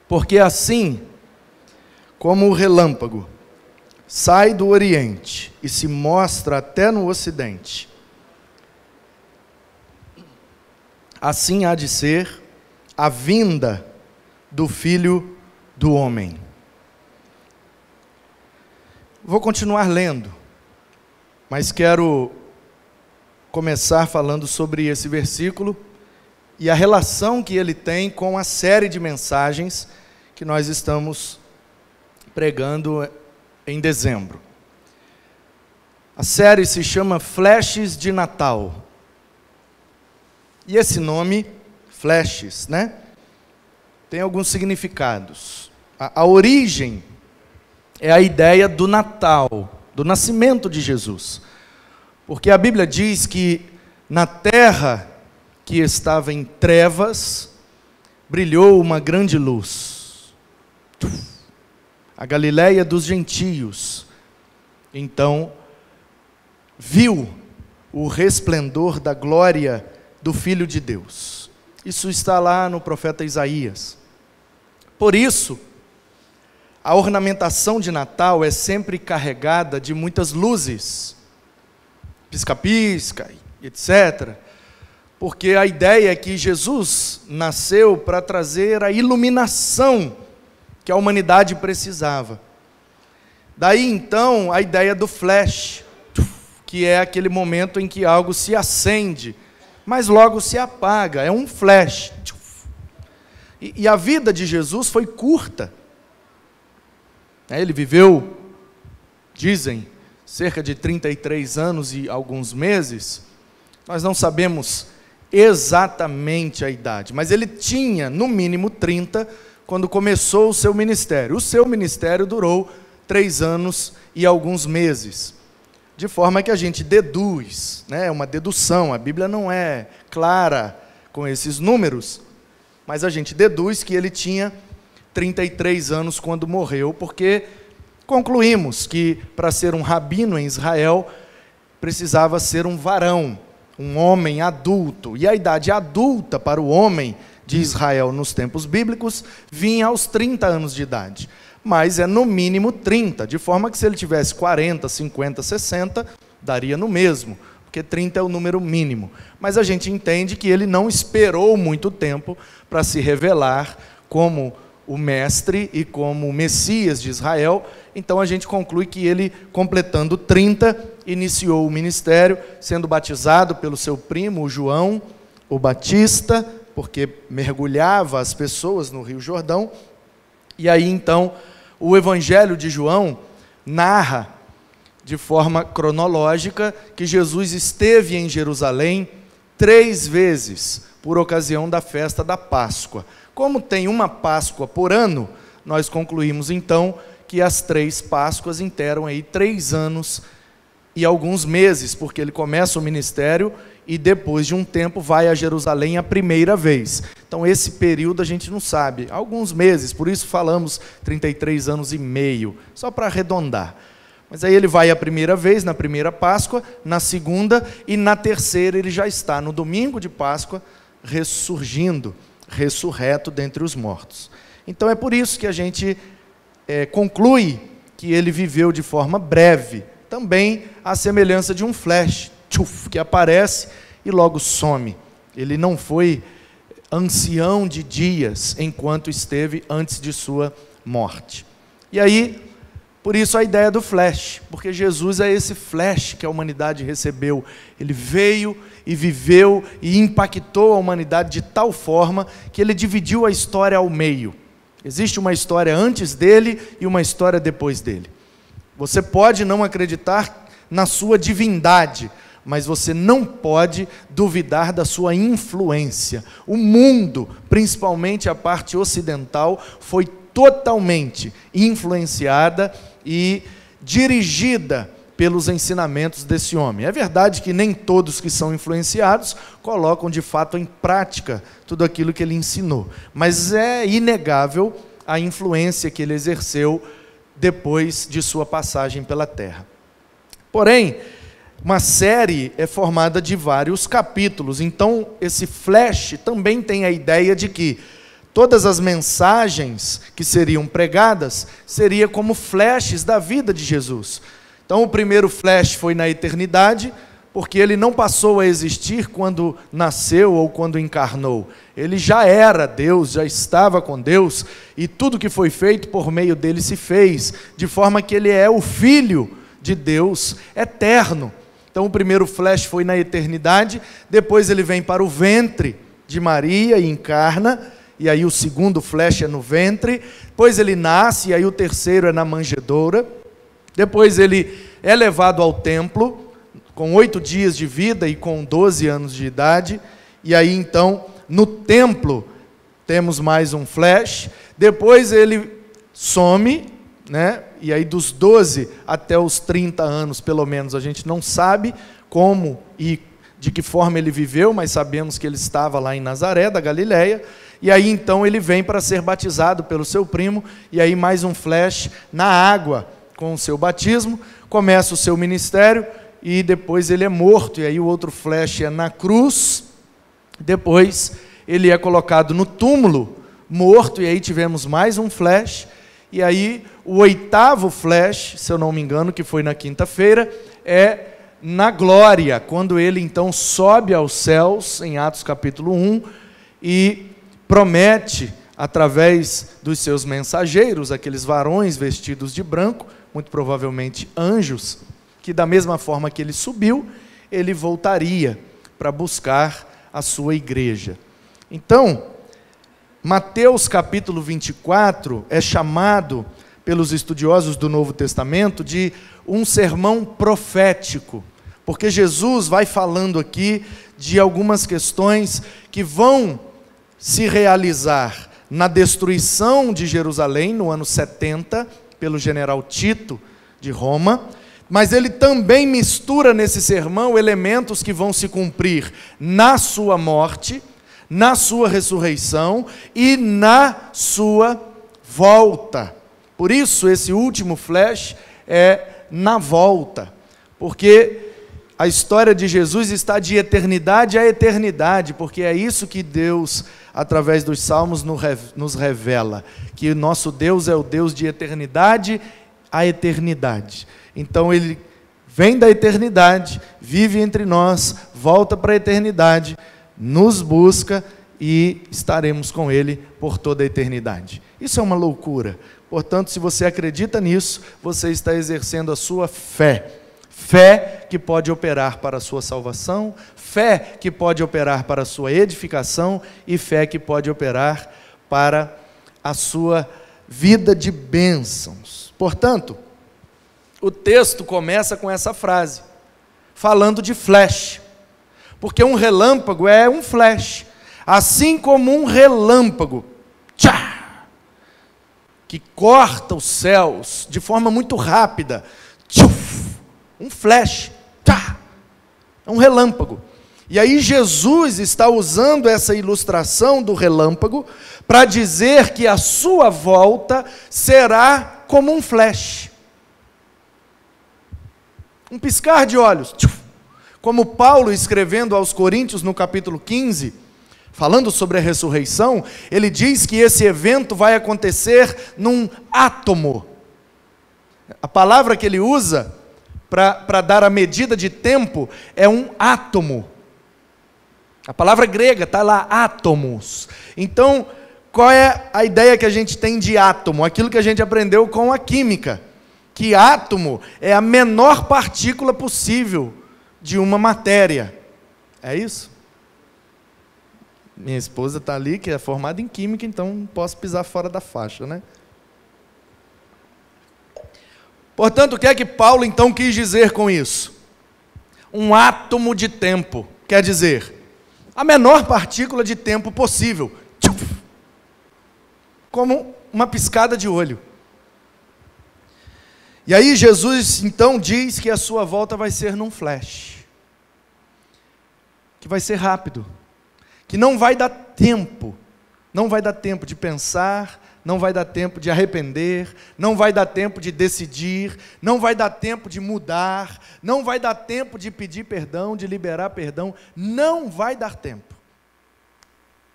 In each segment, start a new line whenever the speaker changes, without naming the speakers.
Porque assim como o relâmpago sai do Oriente e se mostra até no Ocidente, assim há de ser a vinda do Filho do Homem. Vou continuar lendo, mas quero começar falando sobre esse versículo e a relação que ele tem com a série de mensagens que nós estamos pregando em dezembro. A série se chama Flashes de Natal. E esse nome, Flashes, né, tem alguns significados. A origem é a ideia do Natal, do nascimento de Jesus. Porque a Bíblia diz que na terra que estava em trevas, brilhou uma grande luz. A Galileia dos gentios, então, viu o resplendor da glória do Filho de Deus. Isso está lá no profeta Isaías. Por isso, a ornamentação de Natal é sempre carregada de muitas luzes, pisca-pisca, etc., porque a ideia é que Jesus nasceu para trazer a iluminação que a humanidade precisava. Daí então a ideia do flash, que é aquele momento em que algo se acende, mas logo se apaga, é um flash. E a vida de Jesus foi curta. Ele viveu, dizem, cerca de 33 anos e alguns meses. Nós não sabemos exatamente a idade, mas ele tinha no mínimo 30 quando começou o seu ministério. O seu ministério durou 3 anos e alguns meses, de forma que a gente deduz, é uma dedução, a Bíblia não é clara com esses números, mas a gente deduz que ele tinha 33 anos quando morreu, porque concluímos que para ser um rabino em Israel, precisava ser um varão, um homem adulto, e a idade adulta para o homem de Israel nos tempos bíblicos vinha aos 30 anos de idade, mas é no mínimo 30, de forma que se ele tivesse 40, 50, 60, daria no mesmo, porque 30 é o número mínimo, mas a gente entende que ele não esperou muito tempo para se revelar como o mestre e como o Messias de Israel, então a gente conclui que ele, completando 30, iniciou o ministério, sendo batizado pelo seu primo, o João, o Batista, porque mergulhava as pessoas no Rio Jordão, e aí então o Evangelho de João narra de forma cronológica que Jesus esteve em Jerusalém 3 vezes por ocasião da festa da Páscoa. Como tem uma Páscoa por ano, nós concluímos então que as 3 Páscoas interam aí 3 anos e alguns meses, porque ele começa o ministério e depois de um tempo vai a Jerusalém a primeira vez. Então esse período a gente não sabe, alguns meses, por isso falamos 33 anos e meio, só para arredondar. Mas aí ele vai a primeira vez, na primeira Páscoa, na segunda e na terceira ele já está no domingo de Páscoa, ressurgindo, ressurreto dentre os mortos. Então é por isso que a gente conclui que ele viveu de forma breve, também à semelhança de um flash, que aparece e logo some. Ele não foi ancião de dias enquanto esteve antes de sua morte. E aí, por isso a ideia do flash, porque Jesus é esse flash que a humanidade recebeu. Ele veio e viveu e impactou a humanidade de tal forma que ele dividiu a história ao meio. Existe uma história antes dele e uma história depois dele. Você pode não acreditar na sua divindade, mas você não pode duvidar da sua influência. O mundo, principalmente a parte ocidental, foi totalmente influenciada e dirigida pelos ensinamentos desse homem. É verdade que nem todos que são influenciados colocam de fato em prática tudo aquilo que ele ensinou, mas é inegável a influência que ele exerceu depois de sua passagem pela terra. Porém, uma série é formada de vários capítulos, então esse flash também tem a ideia de que todas as mensagens que seriam pregadas seria como flashes da vida de Jesus. Então o primeiro flash foi na eternidade, porque ele não passou a existir quando nasceu ou quando encarnou. Ele já era Deus, já estava com Deus, e tudo que foi feito por meio dele se fez, de forma que ele é o Filho de Deus eterno. Então o primeiro flash foi na eternidade, depois ele vem para o ventre de Maria e encarna, e aí o segundo flash é no ventre, depois ele nasce, e aí o terceiro é na manjedoura, depois ele é levado ao templo, com 8 dias de vida e com 12 anos de idade, e aí então, no templo, temos mais um flash, depois ele some, né? E aí dos 12 até os 30 anos, pelo menos, a gente não sabe como e de que forma ele viveu, mas sabemos que ele estava lá em Nazaré, da Galileia, e aí então ele vem para ser batizado pelo seu primo, e aí mais um flash na água, com o seu batismo, começa o seu ministério, e depois ele é morto, e aí o outro flash é na cruz, depois ele é colocado no túmulo, morto, e aí tivemos mais um flash, e aí o 8º flash, se eu não me engano, que foi na quinta-feira, é na glória, quando ele então sobe aos céus, em Atos capítulo 1, e promete, através dos seus mensageiros, aqueles varões vestidos de branco, muito provavelmente anjos, que da mesma forma que ele subiu, ele voltaria para buscar a sua igreja. Então, Mateus capítulo 24 é chamado pelos estudiosos do Novo Testamento de um sermão profético, porque Jesus vai falando aqui de algumas questões que vão se realizar na destruição de Jerusalém no ano 70, pelo general Tito de Roma, mas ele também mistura nesse sermão elementos que vão se cumprir na sua morte, na sua ressurreição e na sua volta. Por isso, esse último flash é na volta, porque a história de Jesus está de eternidade a eternidade, porque é isso que Deus, através dos Salmos, nos revela, que o nosso Deus é o Deus de eternidade a eternidade. Então ele vem da eternidade, vive entre nós, volta para a eternidade, nos busca e estaremos com ele por toda a eternidade. Isso é uma loucura. Portanto, se você acredita nisso, você está exercendo a sua fé. Fé que pode operar para a sua salvação, fé que pode operar para a sua edificação e fé que pode operar para a sua vida de bênçãos. Portanto, o texto começa com essa frase, falando de flash, porque um relâmpago é um flash, assim como um relâmpago, tchá, que corta os céus de forma muito rápida, tchuf, um flash, tchá, é um relâmpago. E aí Jesus está usando essa ilustração do relâmpago para dizer que a sua volta será como um flash. Um piscar de olhos. Como Paulo, escrevendo aos Coríntios no capítulo 15, falando sobre a ressurreição, ele diz que esse evento vai acontecer num átomo. A palavra que ele usa para dar a medida de tempo é um átomo. A palavra grega está lá, átomos. Então, qual é a ideia que a gente tem de átomo? Aquilo que a gente aprendeu com a química. Que átomo é a menor partícula possível de uma matéria. É isso? Minha esposa está ali, que é formada em química, então não posso pisar fora da faixa, né? Portanto, o que é que Paulo então quis dizer com isso? Um átomo de tempo, quer dizer, a menor partícula de tempo possível. Como uma piscada de olho. E aí Jesus então diz que a sua volta vai ser num flash, que vai ser rápido, que não vai dar tempo de pensar, não vai dar tempo de arrepender, não vai dar tempo de decidir, não vai dar tempo de mudar, não vai dar tempo de pedir perdão, de liberar perdão, não vai dar tempo.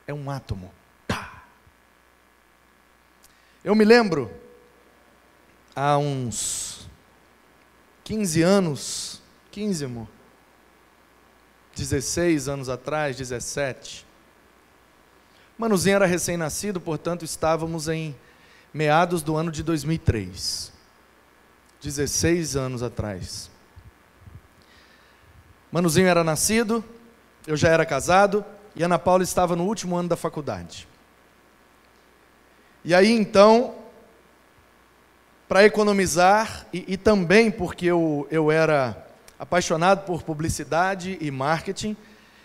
É um átomo. Eu me lembro, há uns 15 anos, 15, amor, 16 anos atrás, 17, Manuzinho era recém-nascido, portanto estávamos em meados do ano de 2003, 16 anos atrás. Manuzinho era nascido, eu já era casado, e Ana Paula estava no último ano da faculdade. E aí então, para economizar, e também porque eu era apaixonado por publicidade e marketing,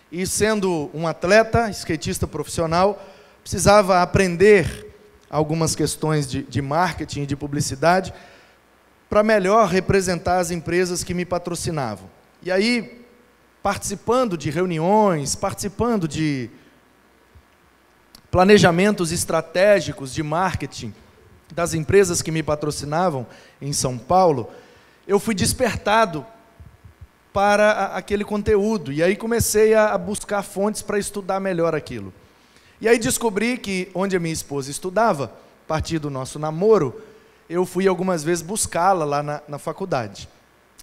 e sendo um atleta, skatista profissional, precisava aprender algumas questões de marketing e de publicidade para melhor representar as empresas que me patrocinavam. E aí, participando de reuniões, participando de planejamentos estratégicos de marketing das empresas que me patrocinavam em São Paulo, eu fui despertado para aquele conteúdo, e aí comecei a buscar fontes para estudar melhor aquilo. E aí descobri que onde a minha esposa estudava, a partir do nosso namoro, eu fui algumas vezes buscá-la lá na faculdade.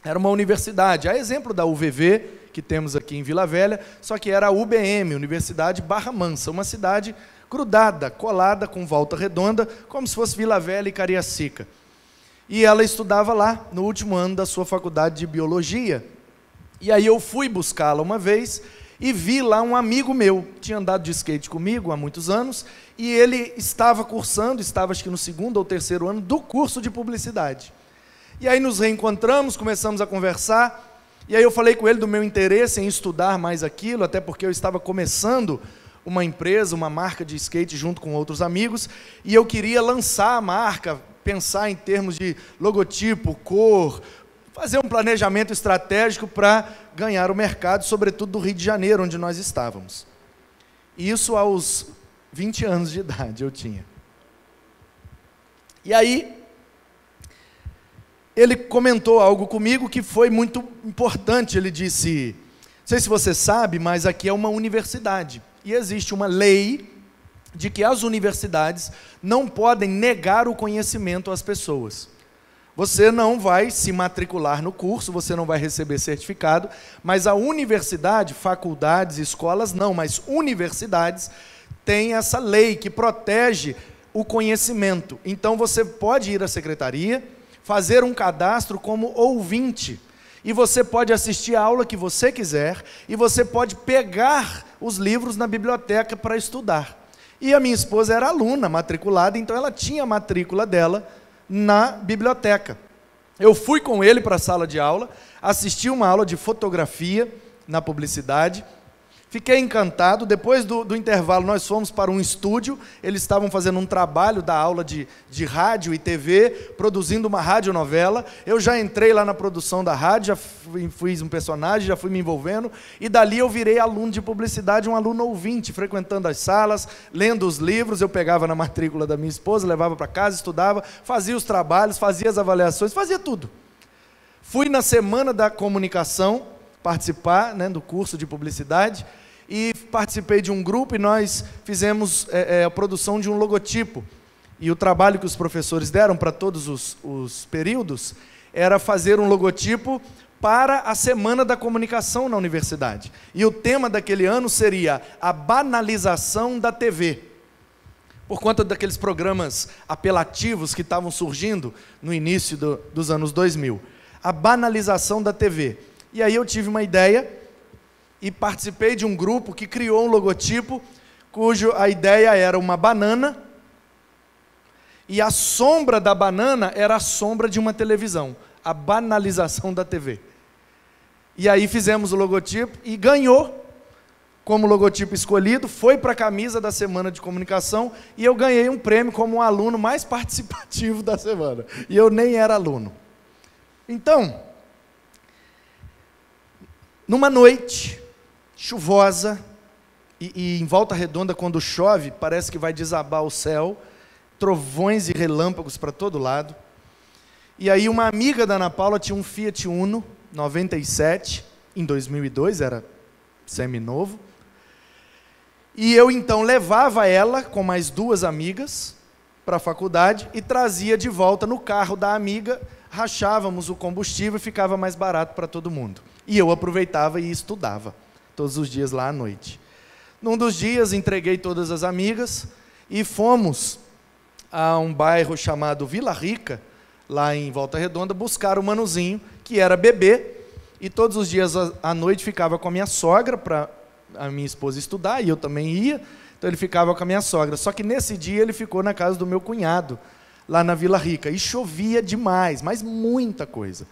Era uma universidade, a exemplo da UVV, que temos aqui em Vila Velha, só que era a UBM, Universidade Barra Mansa, uma cidade grudada, colada com Volta Redonda, como se fosse Vila Velha e Cariacica. E ela estudava lá, no último ano da sua faculdade de Biologia. E aí eu fui buscá-la uma vez e vi lá um amigo meu, tinha andado de skate comigo há muitos anos, e ele estava cursando, estava acho que no 2º ou 3º ano do curso de publicidade. E aí nos reencontramos, começamos a conversar, e aí eu falei com ele do meu interesse em estudar mais aquilo, até porque eu estava começando uma empresa, uma marca de skate junto com outros amigos, e eu queria lançar a marca, pensar em termos de logotipo, cor, fazer um planejamento estratégico para ganhar o mercado, sobretudo do Rio de Janeiro, onde nós estávamos. Isso aos 20 anos de idade eu tinha. E aí, ele comentou algo comigo que foi muito importante. Ele disse, não sei se você sabe, mas aqui é uma universidade, e existe uma lei de que as universidades não podem negar o conhecimento às pessoas. Você não vai se matricular no curso, você não vai receber certificado, mas a universidade, faculdades, escolas não, mas universidades têm essa lei que protege o conhecimento. Então você pode ir à secretaria, fazer um cadastro como ouvinte, e você pode assistir a aula que você quiser, e você pode pegar os livros na biblioteca para estudar. E a minha esposa era aluna, matriculada, então ela tinha a matrícula dela na biblioteca. Eu fui com ele para a sala de aula, assisti uma aula de fotografia na publicidade, fiquei encantado. Depois do intervalo nós fomos para um estúdio, eles estavam fazendo um trabalho da aula de rádio e TV, produzindo uma radionovela. Eu já entrei lá na produção da rádio, já fiz um personagem, já fui me envolvendo, e dali eu virei aluno de publicidade, um aluno ouvinte, frequentando as salas, lendo os livros. Eu pegava na matrícula da minha esposa, levava para casa, estudava, fazia os trabalhos, fazia as avaliações, fazia tudo. Fui na semana da comunicação participar, né, do curso de publicidade, e participei de um grupo, e nós fizemos a produção de um logotipo. E o trabalho que os professores deram para todos os períodos era fazer um logotipo para a Semana da Comunicação na universidade. E o tema daquele ano seria a banalização da TV. Por conta daqueles programas apelativos que estavam surgindo no início dos anos 2000. A banalização da TV. E aí eu tive uma ideia e participei de um grupo que criou um logotipo a ideia era uma banana, e a sombra da banana era a sombra de uma televisão, a banalização da TV. E aí fizemos o logotipo e ganhou como logotipo escolhido, foi para a camisa da Semana de Comunicação, e eu ganhei um prêmio como o aluno mais participativo da semana, e eu nem era aluno. Então, numa noite chuvosa, e em Volta Redonda, quando chove, parece que vai desabar o céu, trovões e relâmpagos para todo lado. E aí uma amiga da Ana Paula tinha um Fiat Uno 97, em 2002, era seminovo. E eu então levava ela com mais 2 amigas para a faculdade e trazia de volta no carro da amiga, rachávamos o combustível e ficava mais barato para todo mundo. E eu aproveitava e estudava, todos os dias lá à noite. Num dos dias, entreguei todas as amigas e fomos a um bairro chamado Vila Rica, lá em Volta Redonda, buscar o Manuzinho, que era bebê, e todos os dias à noite ficava com a minha sogra, para a minha esposa estudar, e eu também ia, então ele ficava com a minha sogra. Só que nesse dia ele ficou na casa do meu cunhado, lá na Vila Rica, e chovia demais, mas muita coisa.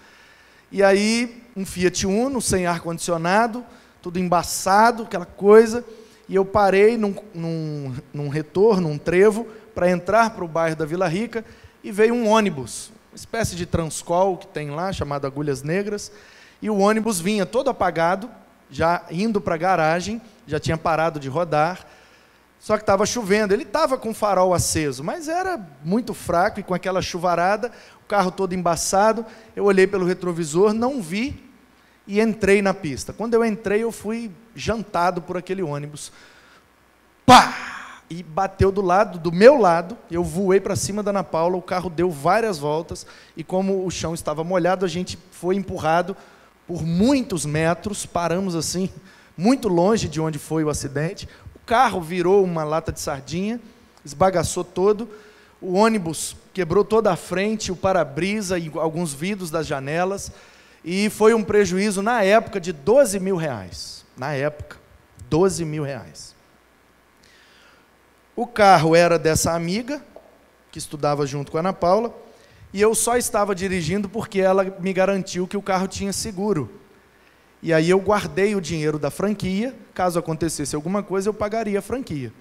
E aí, um Fiat Uno, sem ar-condicionado, tudo embaçado, aquela coisa, e eu parei num retorno, num trevo, para entrar para o bairro da Vila Rica, e veio um ônibus, uma espécie de Transcol que tem lá, chamado Agulhas Negras, e o ônibus vinha todo apagado, já indo para a garagem, já tinha parado de rodar, só que estava chovendo. Ele estava com o farol aceso, mas era muito fraco, e com aquela chuvarada, o carro todo embaçado. Eu olhei pelo retrovisor, não vi, e entrei na pista. Quando eu entrei, eu fui jantado por aquele ônibus. Pá! E bateu do meu lado, eu voei para cima da Ana Paula, o carro deu várias voltas, e como o chão estava molhado, a gente foi empurrado por muitos metros, paramos assim, muito longe de onde foi o acidente. O carro virou uma lata de sardinha, esbagaçou todo, o ônibus quebrou toda a frente, o para-brisa e alguns vidros das janelas, e foi um prejuízo, na época, de R$12 mil. Na época, R$12 mil. O carro era dessa amiga, que estudava junto com a Ana Paula, e eu só estava dirigindo porque ela me garantiu que o carro tinha seguro. E aí eu guardei o dinheiro da franquia, caso acontecesse alguma coisa, eu pagaria a franquia.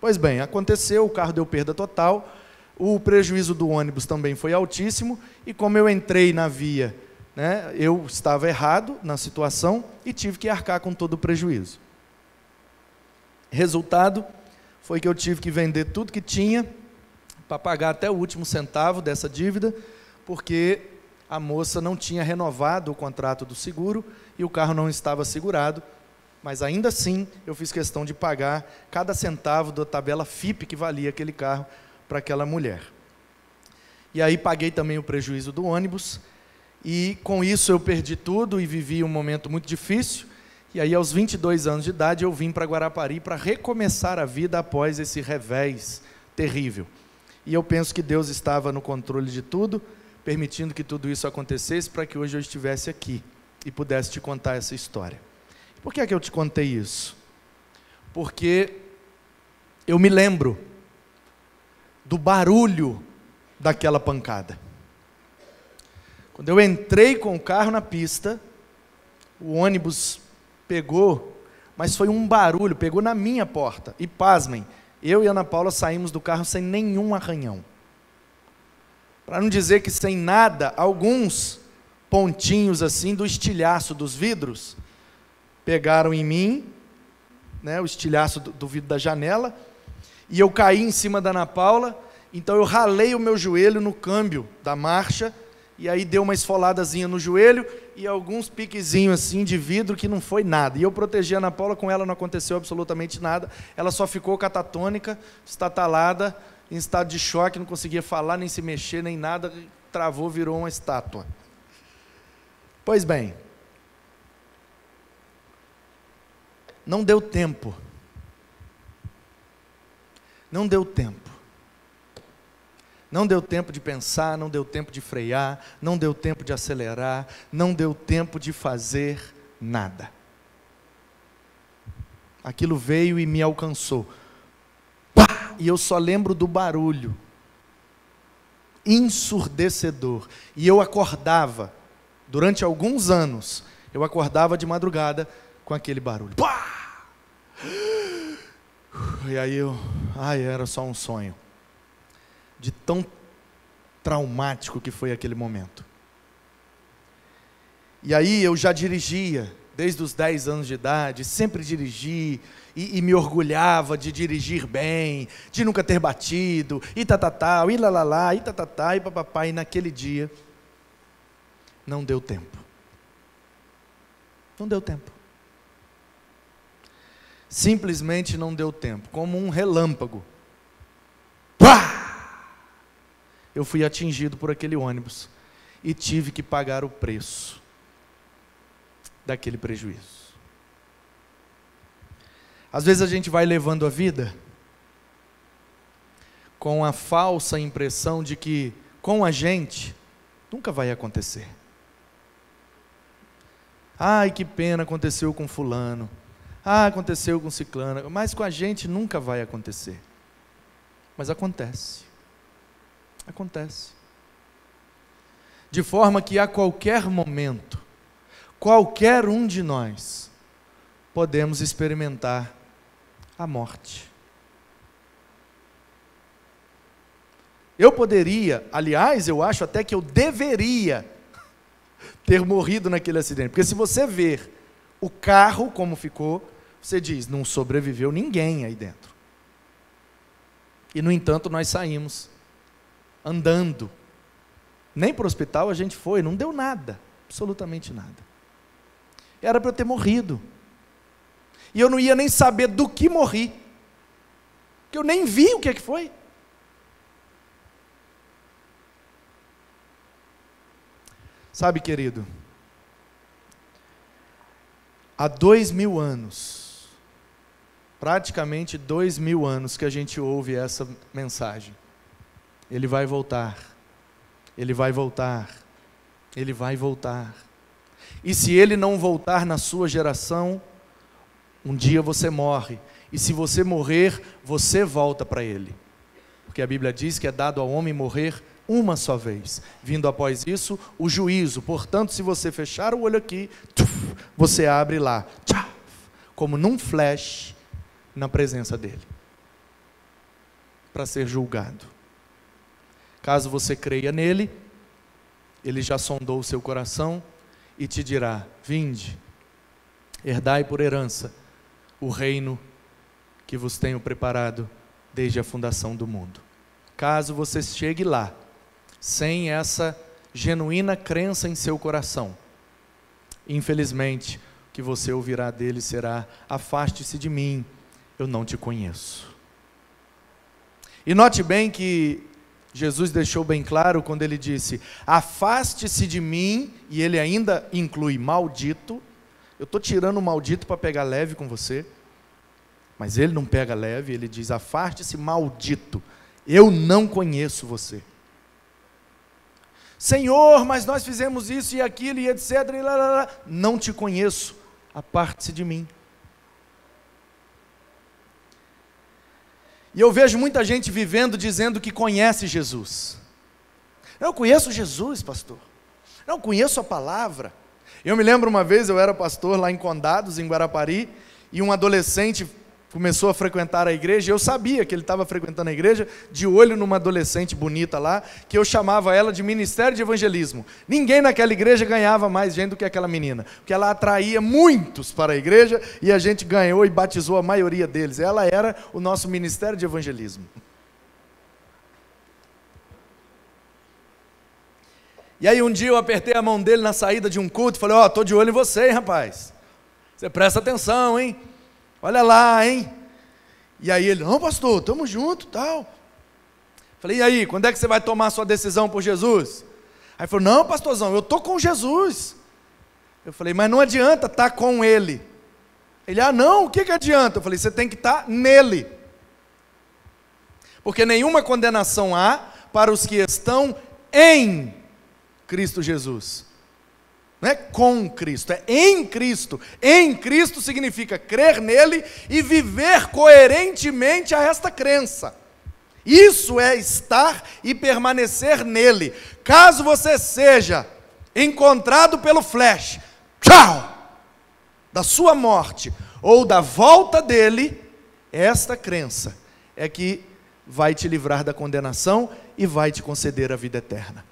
Pois bem, aconteceu, o carro deu perda total, o prejuízo do ônibus também foi altíssimo, e como eu entrei na via, né, eu estava errado na situação e tive que arcar com todo o prejuízo. Resultado foi que eu tive que vender tudo que tinha para pagar até o último centavo dessa dívida, porque a moça não tinha renovado o contrato do seguro e o carro não estava segurado, mas ainda assim eu fiz questão de pagar cada centavo da tabela FIP que valia aquele carro para aquela mulher. E aí paguei também o prejuízo do ônibus, e com isso eu perdi tudo e vivi um momento muito difícil. E aí, aos 22 anos de idade, eu vim para Guarapari para recomeçar a vida após esse revés terrível. E eu penso que Deus estava no controle de tudo, permitindo que tudo isso acontecesse para que hoje eu estivesse aqui e pudesse te contar essa história. Por que é que eu te contei isso? Porque eu me lembro do barulho daquela pancada. Quando eu entrei com o carro na pista, o ônibus pegou, mas foi um barulho, pegou na minha porta. E pasmem, eu e Ana Paula saímos do carro sem nenhum arranhão. Para não dizer que sem nada, alguns pontinhos assim do estilhaço dos vidros pegaram em mim, né, o estilhaço do vidro da janela, e eu caí em cima da Ana Paula, então eu ralei o meu joelho no câmbio da marcha, e aí deu uma esfoladazinha no joelho e alguns piquezinhos assim de vidro que não foi nada. E eu protegi a Ana Paula, com ela não aconteceu absolutamente nada, ela só ficou catatônica, estatalada, em estado de choque, não conseguia falar, nem se mexer, nem nada, travou, virou uma estátua. Pois bem, não deu tempo. Não deu tempo. Não deu tempo de pensar, não deu tempo de frear, não deu tempo de acelerar, não deu tempo de fazer nada. Aquilo veio e me alcançou. Pá! E eu só lembro do barulho. Ensurdecedor. E eu acordava, durante alguns anos, eu acordava de madrugada com aquele barulho. Pá! E aí era só um sonho. De tão traumático que foi aquele momento. E aí eu já dirigia, desde os 10 anos de idade, sempre dirigi, e me orgulhava de dirigir bem, de nunca ter batido, e tatatá, e lalala, e tatatá, e papapá, e naquele dia, não deu tempo. Não deu tempo. Simplesmente não deu tempo, como um relâmpago. Pá! eu fui atingido por aquele ônibus e tive que pagar o preço daquele prejuízo. Às vezes a gente vai levando a vida com a falsa impressão de que com a gente nunca vai acontecer. Ai, que pena, aconteceu com fulano. Ah, aconteceu com ciclano. Mas com a gente nunca vai acontecer. Mas acontece. Acontece. De forma que a qualquer momento, qualquer um de nós, podemos experimentar a morte. Eu poderia, aliás, eu acho até que eu deveria ter morrido naquele acidente. Porque se você ver o carro como ficou, você diz, não sobreviveu ninguém aí dentro. E no entanto nós saímos andando. Nem para o hospital a gente foi, não deu nada, absolutamente nada. Era para eu ter morrido. E eu não ia nem saber do que morri. Porque eu nem vi o que é que foi. Sabe, querido, há 2000 anos, praticamente 2000 anos que a gente ouve essa mensagem. Ele vai voltar, ele vai voltar, ele vai voltar. E se ele não voltar na sua geração, um dia você morre. E se você morrer, você volta para ele. Porque a Bíblia diz que é dado ao homem morrer uma só vez, vindo após isso o juízo. Portanto, se você fechar o olho aqui, você abre lá, como num flash, na presença dele, para ser julgado. Caso você creia nele, ele já sondou o seu coração e te dirá, vinde, herdai por herança o reino que vos tenho preparado desde a fundação do mundo. Caso você chegue lá, sem essa genuína crença em seu coração, infelizmente, o que você ouvirá dele será, afaste-se de mim, eu não te conheço. E note bem que Jesus deixou bem claro quando ele disse, afaste-se de mim, e ele ainda inclui maldito. Eu estou tirando o maldito para pegar leve com você, mas ele não pega leve, ele diz, afaste-se maldito, eu não conheço você. Senhor, mas nós fizemos isso e aquilo e etc. E lá, lá, lá. Não te conheço, aparte-se de mim. E eu vejo muita gente vivendo dizendo que conhece Jesus. Eu conheço Jesus, pastor. Eu conheço a palavra. Eu me lembro uma vez, eu era pastor lá em Condados, em Guarapari, e um adolescente começou a frequentar a igreja, e eu sabia que ele estava frequentando a igreja, de olho numa adolescente bonita lá, que eu chamava ela de ministério de evangelismo. Ninguém naquela igreja ganhava mais gente do que aquela menina, porque ela atraía muitos para a igreja, e a gente ganhou e batizou a maioria deles. Ela era o nosso ministério de evangelismo. E aí um dia eu apertei a mão dele na saída de um culto, e falei, estou de olho em você, hein, rapaz, você presta atenção, hein, olha lá, hein? E aí ele, não, pastor, estamos juntos, tal. Falei, e aí, quando é que você vai tomar a sua decisão por Jesus? Aí ele falou, não, pastorzão, eu estou com Jesus. Eu falei, mas não adianta estar com ele. Ele, não, o que adianta? Eu falei, você tem que estar nele. Porque nenhuma condenação há para os que estão em Cristo Jesus. Não é com Cristo, é em Cristo. Em Cristo significa crer nele e viver coerentemente a esta crença. Isso é estar e permanecer nele. Caso você seja encontrado pelo flash, da sua morte ou da volta dele, esta crença é que vai te livrar da condenação e vai te conceder a vida eterna.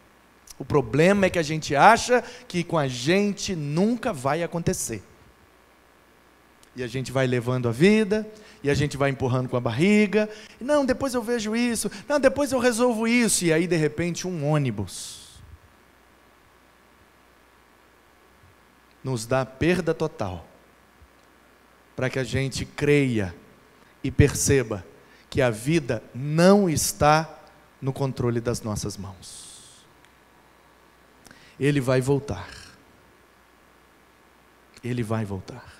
O problema é que a gente acha que com a gente nunca vai acontecer. E a gente vai levando a vida, e a gente vai empurrando com a barriga. Não, depois eu vejo isso. Não, depois eu resolvo isso. E aí, de repente, um ônibus nos dá perda total. Para que a gente creia e perceba que a vida não está no controle das nossas mãos. Ele vai voltar. Ele vai voltar.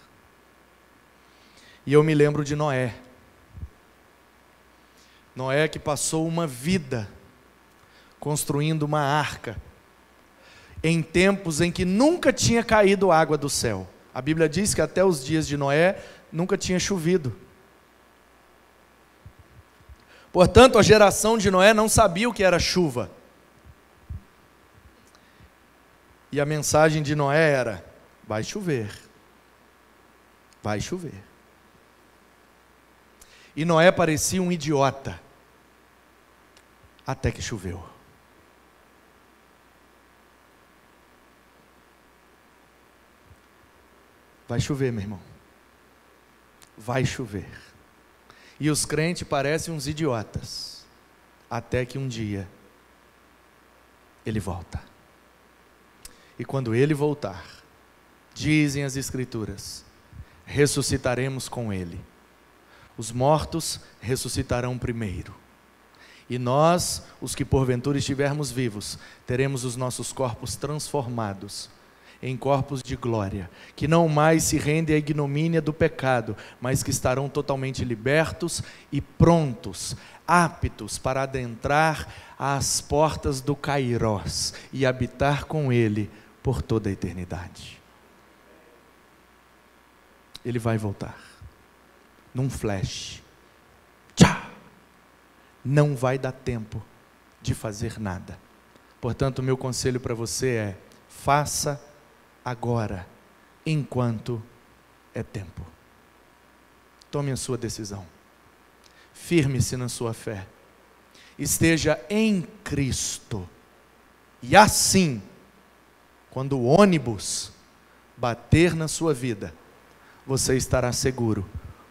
E eu me lembro de Noé. Noé que passou uma vida construindo uma arca, em tempos em que nunca tinha caído água do céu. A Bíblia diz que até os dias de Noé nunca tinha chovido. Portanto, a geração de Noé não sabia o que era chuva. E a mensagem de Noé era: vai chover. Vai chover. E Noé parecia um idiota, até que choveu. Vai chover, meu irmão. Vai chover. E os crentes parecem uns idiotas, até que um dia ele volta. E quando ele voltar, dizem as Escrituras, ressuscitaremos com ele. Os mortos ressuscitarão primeiro. E nós, os que porventura estivermos vivos, teremos os nossos corpos transformados em corpos de glória, que não mais se rendem à ignomínia do pecado, mas que estarão totalmente libertos e prontos, aptos para adentrar às portas do Kairós e habitar com ele por toda a eternidade. Ele vai voltar, num flash. Tchá! Não vai dar tempo de fazer nada. Portanto, o meu conselho para você é: faça agora, enquanto é tempo. Tome a sua decisão. Firme-se na sua fé. Esteja em Cristo. E assim, quando o ônibus bater na sua vida, você estará seguro,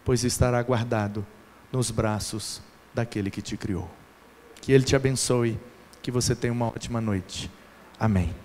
pois estará guardado nos braços daquele que te criou. Que Ele te abençoe, que você tenha uma ótima noite. Amém.